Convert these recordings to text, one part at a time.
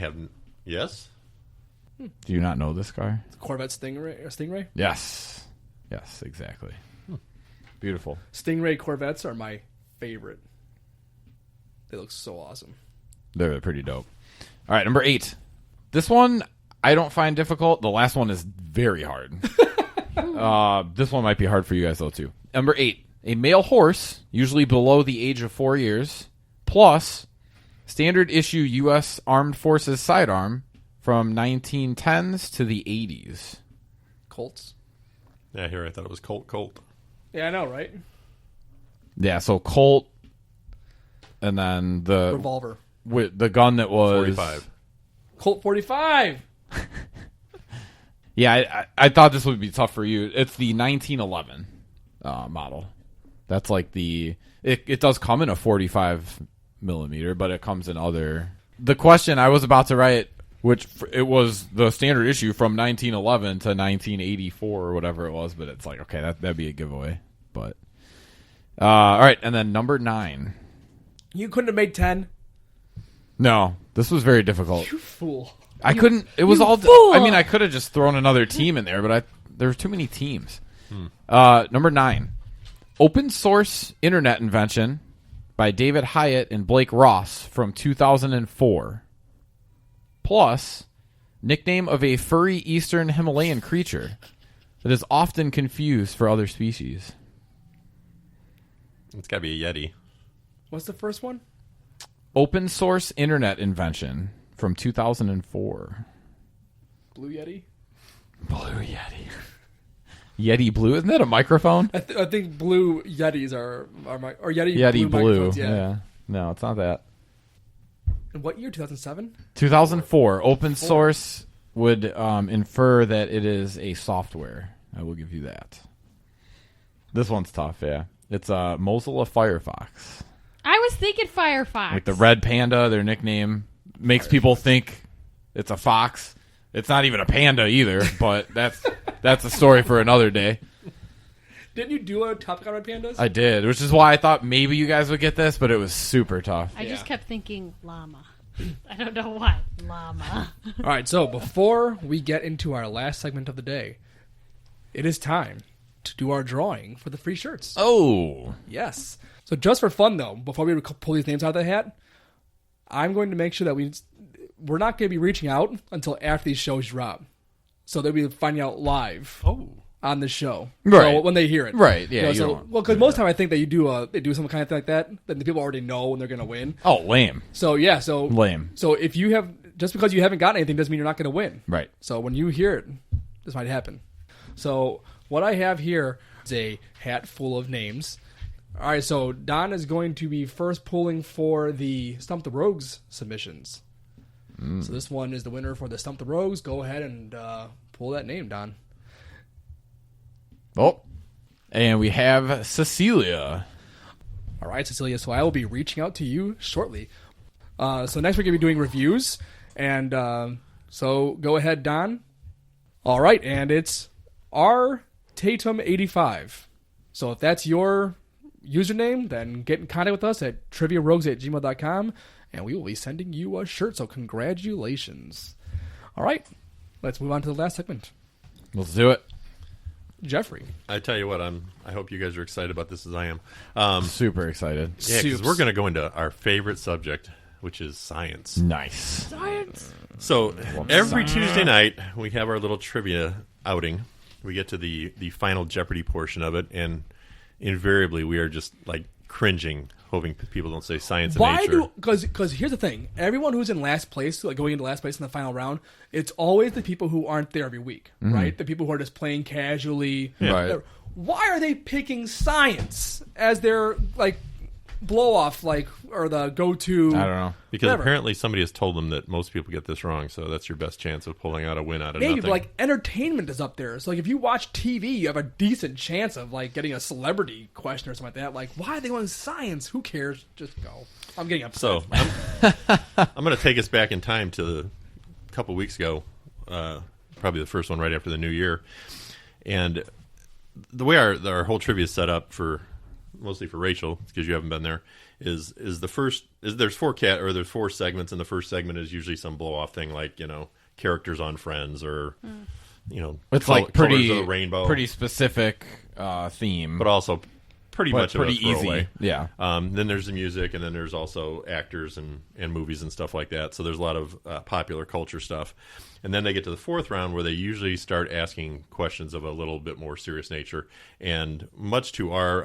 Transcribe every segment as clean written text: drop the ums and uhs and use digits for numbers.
haven't. Yes? Do you not know this car? Corvette Stingray? Yes. Yes, exactly. Beautiful. Stingray Corvettes are my favorite. They look so awesome. They're pretty dope. All right, number 8. This one I don't find difficult. The last one is very hard. This one might be hard for you guys, though, too. Number 8. A male horse, usually below the age of 4 years, plus standard issue U.S. Armed Forces sidearm from 1910s to the 80s. Colts? Yeah, here I thought it was Colt. Yeah, I know, right? Yeah, so Colt, and then the Revolver. With the gun that was 45. Colt 45! Yeah, I thought this would be tough for you. It's the 1911 model. That's like it does come in a 45 millimeter, but it comes in other. The question I was about to write, which it was the standard issue from 1911 to 1984 or whatever it was, but it's like, okay, that'd be a giveaway. But all right, and then number 9. You couldn't have made 10? No, this was very difficult. You fool. I couldn't. It was all. Fool. I mean, I could have just thrown another team in there, but there were too many teams. Number 9, open source internet invention by David Hyatt and Blake Ross from 2004. Plus, nickname of a furry eastern Himalayan creature that is often confused for other species. It's got to be a Yeti. What's the first one? Open source internet invention from 2004. Blue Yeti? Blue Yeti. Yeti Blue? Isn't that a microphone? I think blue Yetis are my... Or Yeti Blue. microphones, yeah. No, it's not that. In what year? 2007? 2004. Open source would infer that it is a software. I will give you that. This one's tough, yeah. It's Mozilla Firefox. I was thinking Firefox. Like the red panda, their nickname makes people think it's a fox. It's not even a panda either, but that's a story for another day. Didn't you do a topic on red pandas? I did, which is why I thought maybe you guys would get this, but it was super tough. I just kept thinking llama. I don't know why. Llama. All right, so before we get into our last segment of the day, it is time to do our drawing for the free shirts. Oh. Yes. So just for fun, though, before we pull these names out of the hat, I'm going to make sure that we're not going to be reaching out until after these shows drop. So they'll be finding out live on the show. Right. So when they hear it. Right, yeah. Because most time I think that they do some kind of thing like that, then the people already know when they're going to win. Oh, lame. So, yeah. So lame. So if you have, just because you haven't gotten anything doesn't mean you're not going to win. Right. So when you hear it, this might happen. So what I have here is a hat full of names. All right, so Don is going to be first pulling for the Stump the Rogues submissions. So this one is the winner for the Stump the Rogues. Go ahead and pull that name, Don. Oh, and we have Cecilia. All right, Cecilia, so I will be reaching out to you shortly. So next we're going to be doing reviews. And so go ahead, Don. All right, and it's R Tatum85. So if that's your username, then get in contact with us at triviarogues@gmail.com, and we will be sending you a shirt. So congratulations. All right, let's move on to the last segment. Let's do it. Jeffrey. I tell you what, I hope you guys are excited about this as I am. Super excited. Yeah, because we're going to go into our favorite subject, which is science. Nice. Science. So every Tuesday night, we have our little trivia outing. We get to the final Jeopardy portion of it, and invariably we are just like cringing, hoping people don't say science and nature. Because here's the thing. Everyone who's in last place, like going into last place in the final round, it's always the people who aren't there every week, right? The people who are just playing casually. Yeah. Right. Why are they picking science as their like blow off, like, or the go-to? I don't know. Because whatever. apparently somebody has told them that most people get this wrong, so that's your best chance of pulling out a win out of Maybe, nothing. but like entertainment is up there. So like if you watch TV, you have a decent chance of like getting a celebrity question or something like that. Like, why are they going science? Who cares? Just go. I'm getting upset. So I'm going to take us back in time to a couple weeks ago, probably the first one right after the new year. And the way our whole trivia is set up for mostly for Rachel because you haven't been there. Is there's four segments, and the first segment is usually some blow off thing like characters on Friends or it's colors like pretty of the rainbow, pretty specific theme, but also pretty much pretty of a throwaway. easy. Yeah. Then there's the music, and then there's also actors and movies and stuff like that. So there's a lot of popular culture stuff. And then they get to the fourth round where they usually start asking questions of a little bit more serious nature. And much to our,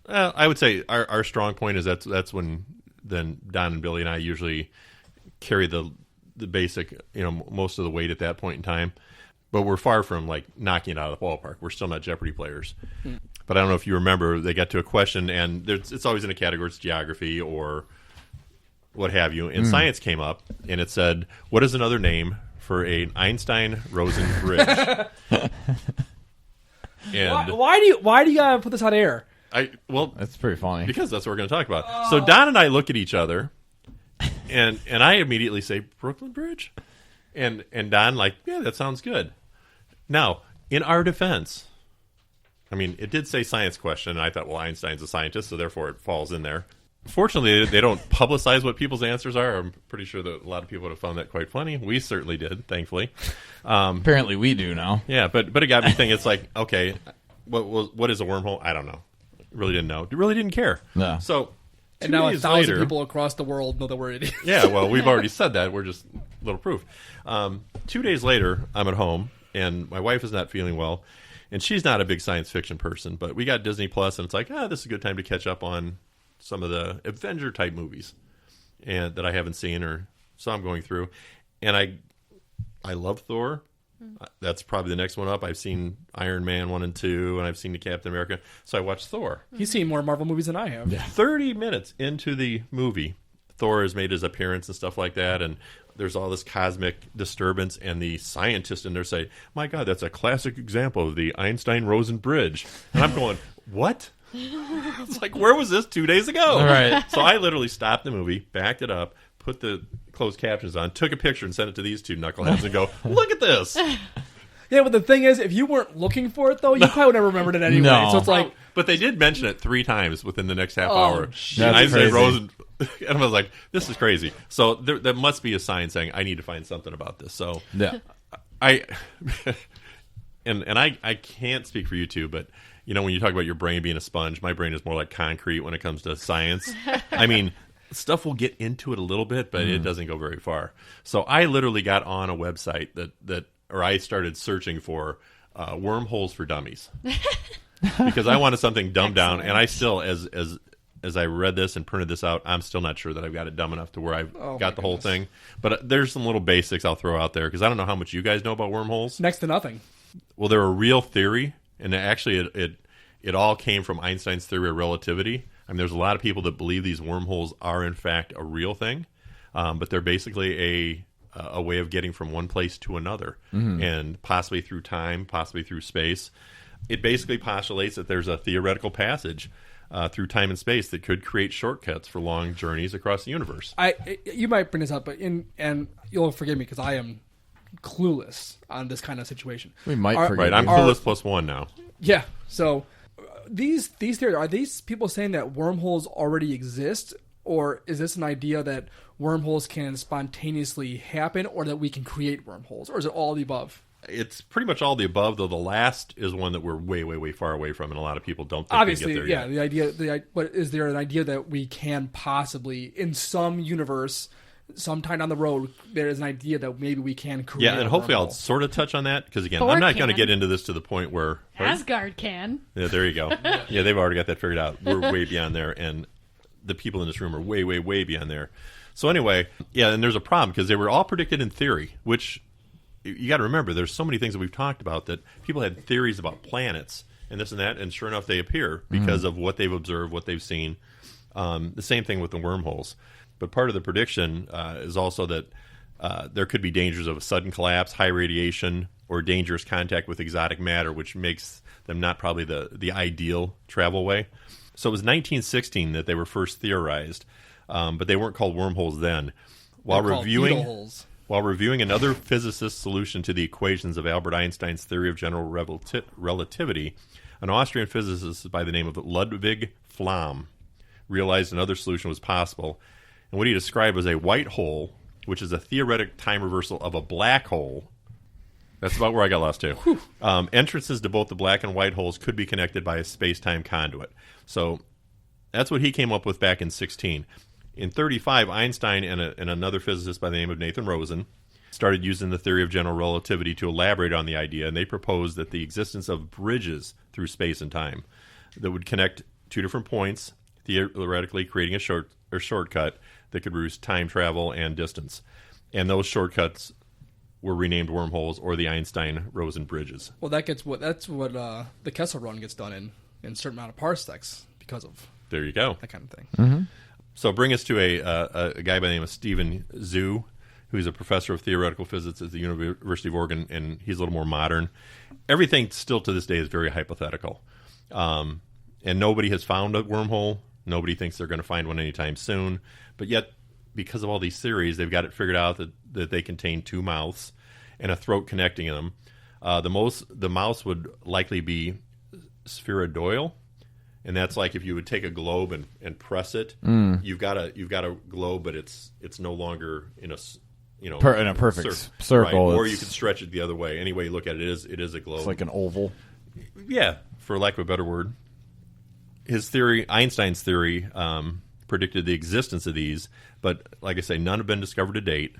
I would say our strong point is that's when then Don and Billy and I usually carry the basic, most of the weight at that point in time. But we're far from like knocking it out of the ballpark. We're still not Jeopardy players. But I don't know if you remember, they got to a question, and it's always in a category, it's geography or what have you. And science came up, and it said, what is another name for an Einstein-Rosen bridge? And Why do you gotta put this on air? That's pretty funny. Because that's what we're going to talk about. So Don and I look at each other, and I immediately say, Brooklyn Bridge? And Don yeah, that sounds good. Now, in our defense, I mean, it did say science question, and I thought, well, Einstein's a scientist, so therefore it falls in there. Fortunately, they don't publicize what people's answers are. I'm pretty sure that a lot of people would have found that quite funny. We certainly did, thankfully. Apparently we do now. Yeah, but it got me thinking. It's like, okay, what is a wormhole? I don't know. Really didn't know. Really didn't care. No. So, And now 1,000 later, people across the world know that we're idiots. yeah, well, we've already said that. We're just little proof. 2 days later, I'm at home, and my wife is not feeling well, and she's not a big science fiction person, but we got Disney Plus, and it's like, this is a good time to catch up on some of the Avenger-type movies and that I haven't seen, or so I'm going through. And I love Thor. That's probably the next one up. I've seen Iron Man 1 and 2, and I've seen the Captain America, so I watched Thor. He's seen more Marvel movies than I have. Yeah. 30 minutes into the movie, Thor has made his appearance and stuff like that, and there's all this cosmic disturbance, and the scientists in there say, my God, that's a classic example of the Einstein-Rosen bridge. And I'm going, what? It's like, where was this 2 days ago? Right. So I literally stopped the movie, backed it up, put the closed captions on, took a picture, and sent it to these two knuckleheads and go, look at this. Yeah, but the thing is, if you weren't looking for it, though, you probably would never remembered it anyway. No. So it's like, But they did mention it 3 times within the next half Oh, hour. shit. And I That's said crazy. Rosen, and I was like, this is crazy. So there must be a sign saying, I need to find something about this. So Yeah. I can't speak for you two, but when you talk about your brain being a sponge, my brain is more like concrete when it comes to science. I mean, stuff will get into it a little bit, but it doesn't go very far. So I literally got on a website or I started searching for wormholes for dummies because I wanted something dumbed down, and I still, as I read this and printed this out, I'm still not sure that I've got it dumb enough to where I've got the whole thing. But there's some little basics I'll throw out there because I don't know how much you guys know about wormholes. next to nothing. Well, they're a real theory, and actually it all came from Einstein's theory of relativity. I mean, there's a lot of people that believe these wormholes are, in fact, a real thing, but they're basically a way of getting from one place to another, and possibly through time, possibly through space. It basically postulates that there's a theoretical passage through time and space that could create shortcuts for long journeys across the universe. You might bring this up, but and you'll forgive me because I am clueless on this kind of situation. We might forget. Right, I'm clueless plus one now. Yeah. So these theories, are these people saying that wormholes already exist, or is this an idea that wormholes can spontaneously happen, or that we can create wormholes, or is it all the above? It's pretty much all the above, though the last is one that we're way, way, way far away from, and a lot of people don't think Obviously, we get there yeah. yet. But is there an idea that we can possibly, in some universe, sometime down the road, there is an idea that maybe we can create? Yeah, and a hopefully I'll wormhole? sort of touch on that, because again, Thor I'm not going to can. get into this to the point where... Asgard can. Yeah, there you go. Yeah, they've already got that figured out. We're way beyond there, and the people in this room are way, way, way beyond there. So anyway, yeah, and there's a problem, because they were all predicted in theory, which... You got to remember, there's so many things that we've talked about that people had theories about planets and this and that, and sure enough, they appear because of what they've observed, what they've seen. The same thing with the wormholes. But part of the prediction is also that there could be dangers of a sudden collapse, high radiation, or dangerous contact with exotic matter, which makes them not probably the ideal travel way. So it was 1916 that they were first theorized, but they weren't called wormholes then. While They're called reviewing... needle holes. While reviewing another physicist's solution to the equations of Albert Einstein's theory of general relativity, an Austrian physicist by the name of Ludwig Flamm realized another solution was possible, and what he described was a white hole, which is a theoretic time reversal of a black hole. That's about where I got lost, too. Entrances to both the black and white holes could be connected by a space-time conduit. So that's what he came up with back in 16. In 35, Einstein and another physicist by the name of Nathan Rosen started using the theory of general relativity to elaborate on the idea, and they proposed that the existence of bridges through space and time that would connect two different points, theoretically creating a shortcut that could reduce time travel and distance. And those shortcuts were renamed wormholes or the Einstein-Rosen bridges. Well, that's what the Kessel Run gets done in a certain amount of parsecs because of There you go. that kind of thing. Mm-hmm. So bring us to a guy by the name of Stephen Zhu, who's a professor of theoretical physics at the University of Oregon, and he's a little more modern. Everything still to this day is very hypothetical. And nobody has found a wormhole. Nobody thinks they're going to find one anytime soon. But yet, because of all these theories, they've got it figured out that they contain two mouths and a throat connecting them. The mouths would likely be spheroidal, and that's like if you would take a globe and press it. You've got a globe, but it's no longer in a in a perfect circle, right. Or you could stretch it the other way. Any way you look at it, it is a globe. It's like an oval. Yeah, for lack of a better word. His theory, Einstein's theory, predicted the existence of these, but like I say, none have been discovered to date.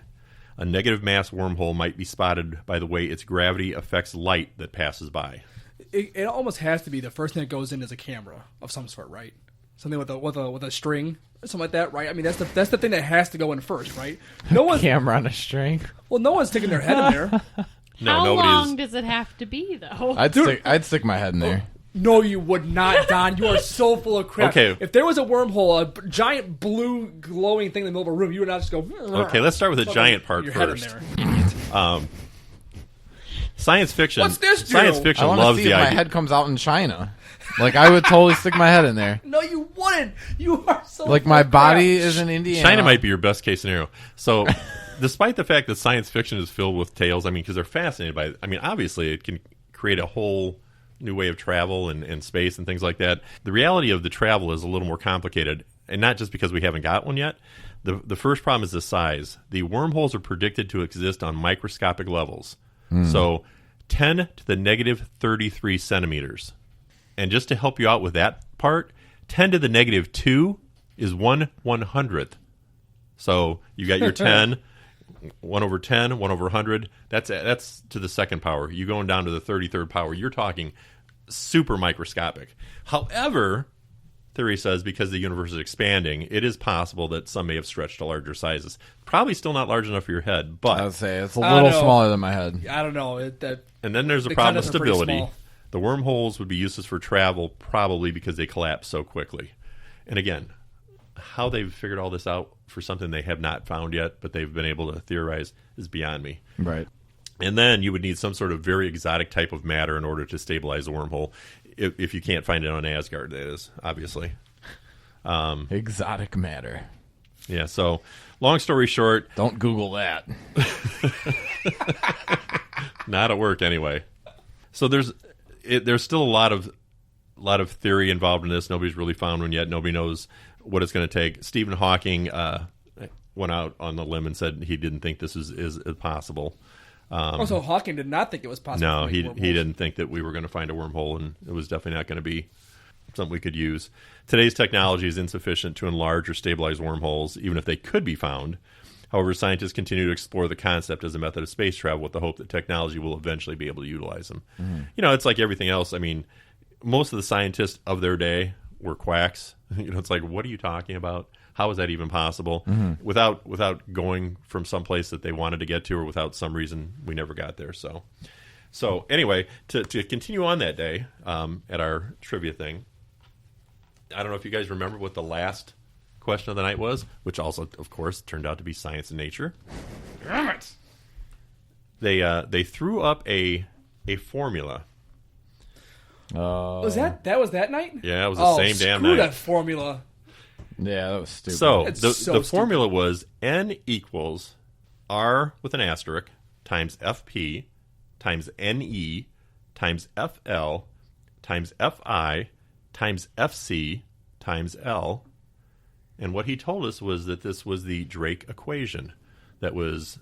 A negative mass wormhole might be spotted by the way its gravity affects light that passes by. It almost has to be the first thing that goes in is a camera of some sort, right? Something with a string, or something like that, right? I mean, that's the thing that has to go in first, right? No one Camera on a string. Well, no one's sticking their head in there. No, How nobody long is. does it have to be, though? I'd stick my head in there. No, you would not, Don. You are so full of crap. Okay. If there was a wormhole, a giant blue glowing thing in the middle of a room, you would not just go. Okay, let's start with the giant part your head in first. there. Science fiction. What's this do? Science fiction I want to loves see the if my idea. head comes out in China. Like, I would totally stick my head in there. No, you wouldn't. You are so. Like, full my of body crap. is in Indiana. China might be your best case scenario. So, despite the fact that science fiction is filled with tales, I mean, because they're fascinated by it. I mean, obviously, it can create a whole new way of travel and space and things like that. The reality of the travel is a little more complicated, and not just because we haven't got one yet. The first problem is the size. The wormholes are predicted to exist on microscopic levels. So, 10 to the negative 33 centimeters. And just to help you out with that part, 10 to the negative 2 is 1/100th. So you got your 10, 1 over 10, 1 over 100. That's to the second power. You going down to the 33rd power. You're talking super microscopic. However, theory says because the universe is expanding, it is possible that some may have stretched to larger sizes. Probably still not large enough for your head, but I would say it's a I little don't know. smaller than my head. I don't know. and then there's a The problem with condenser are pretty stability. small. The wormholes would be useless for travel probably because they collapse so quickly. And again, how they've figured all this out for something they have not found yet, but they've been able to theorize is beyond me. Right. And then you would need some sort of very exotic type of matter in order to stabilize a wormhole, if you can't find it on Asgard, that is, obviously. Exotic matter. Yeah, so long story short, Don't Google that. not at work anyway. So there's still a lot of theory involved in this. Nobody's really found one yet. Nobody knows what it's going to take. Stephen Hawking went out on the limb and said he didn't think this is possible. Also, Hawking did not think it was possible. No, to he make wormholes. didn't think that we were going to find a wormhole, and it was definitely not going to be something we could use. Today's technology is insufficient to enlarge or stabilize wormholes, even if they could be found. However, scientists continue to explore the concept as a method of space travel with the hope that technology will eventually be able to utilize them. It's like everything else. I mean, most of the scientists of their day were quacks. It's like, what are you talking about? How is that even possible? Without going from some place that they wanted to get to, or without some reason we never got there. So anyway, to continue on that day at our trivia thing, I don't know if you guys remember what the last question of the night was, which also, of course, turned out to be science and nature. Damn it! They threw up a formula. Was that that night? Yeah, it was the same damn screw night. that formula. Yeah, that was stupid. So It's the so formula was N equals R with an asterisk times FP times NE times FL times Fi times Fc times L. And what he told us was that this was the Drake equation that was